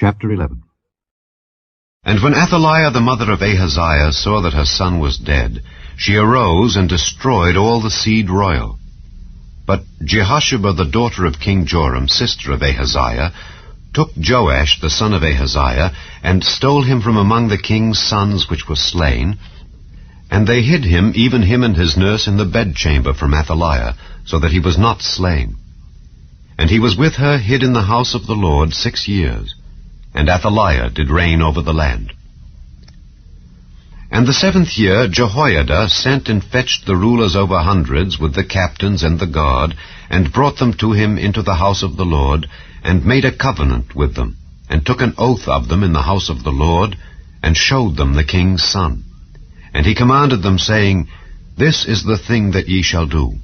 Chapter 11. And when Athaliah the mother of Ahaziah saw that her son was dead, she arose and destroyed all the seed royal. But Jehosheba the daughter of King Joram, sister of Ahaziah, took Joash the son of Ahaziah, and stole him from among the king's sons which were slain. And they hid him, even him and his nurse, in the bedchamber from Athaliah, so that he was not slain. And he was with her hid in the house of the Lord 6 years. And Athaliah did reign over the land. And the 7th year Jehoiada sent and fetched the rulers over hundreds with the captains and the guard, and brought them to him into the house of the Lord, and made a covenant with them, and took an oath of them in the house of the Lord, and showed them the king's son. And he commanded them, saying, This is the thing that ye shall do.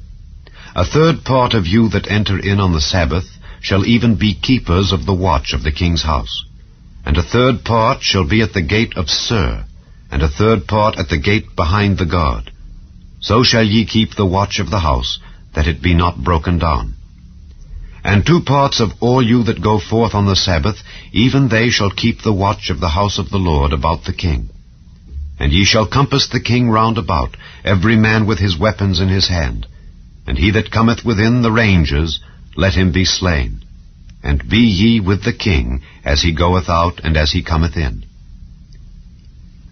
1/3 part of you that enter in on the Sabbath shall even be keepers of the watch of the king's house. And 1/3 part shall be at the gate of Sur, and 1/3 part at the gate behind the guard. So shall ye keep the watch of the house, that it be not broken down. And 2 parts of all you that go forth on the Sabbath, even they shall keep the watch of the house of the Lord about the king. And ye shall compass the king round about, every man with his weapons in his hand. And he that cometh within the ranges, let him be slain. And be ye with the king, as he goeth out and as he cometh in.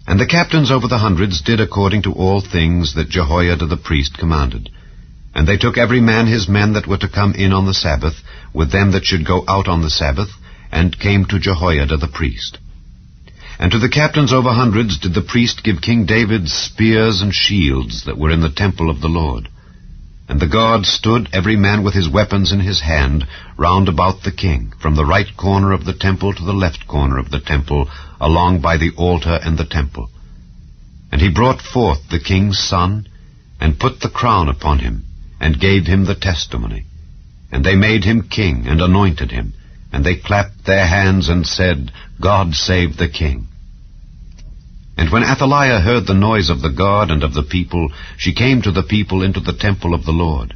And the captains over the hundreds did according to all things that Jehoiada the priest commanded. And they took every man his men that were to come in on the Sabbath, with them that should go out on the Sabbath, and came to Jehoiada the priest. And to the captains over hundreds did the priest give King David spears and shields that were in the temple of the Lord. And the guard stood, every man with his weapons in his hand, round about the king, from the right corner of the temple to the left corner of the temple, along by the altar and the temple. And he brought forth the king's son, and put the crown upon him, and gave him the testimony. And they made him king, and anointed him, and they clapped their hands and said, God save the king. And when Athaliah heard the noise of the guard and of the people, she came to the people into the temple of the Lord.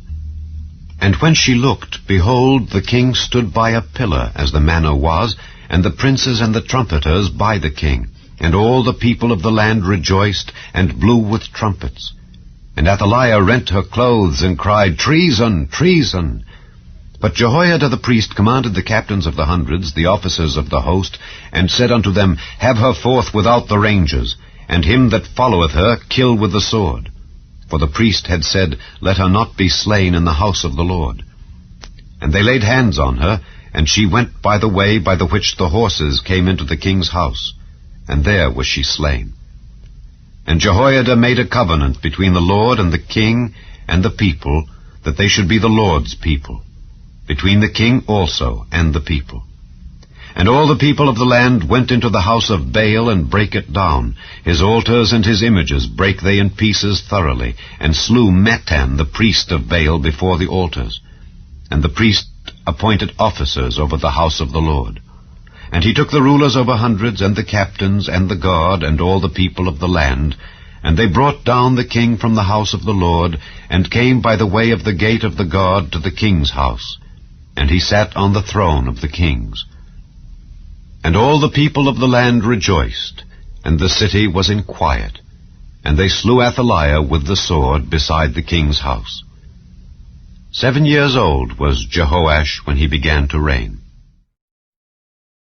And when she looked, behold, the king stood by a pillar, as the manner was, and the princes and the trumpeters by the king. And all the people of the land rejoiced, and blew with trumpets. And Athaliah rent her clothes, and cried, Treason! Treason! But Jehoiada the priest commanded the captains of the hundreds, the officers of the host, and said unto them, Have her forth without the ranges, and him that followeth her kill with the sword. For the priest had said, Let her not be slain in the house of the Lord. And they laid hands on her, and she went by the way by the which the horses came into the king's house, and there was she slain. And Jehoiada made a covenant between the Lord and the king and the people, that they should be the Lord's people, between the king also and the people. And all the people of the land went into the house of Baal, and brake it down. His altars and his images brake they in pieces thoroughly, and slew Mattan the priest of Baal before the altars. And the priest appointed officers over the house of the Lord. And he took the rulers over hundreds, and the captains, and the guard, and all the people of the land, and they brought down the king from the house of the Lord, and came by the way of the gate of the guard to the king's house. And he sat on the throne of the kings. And all the people of the land rejoiced, and the city was in quiet. And they slew Athaliah with the sword beside the king's house. 7 years old was Jehoash when he began to reign.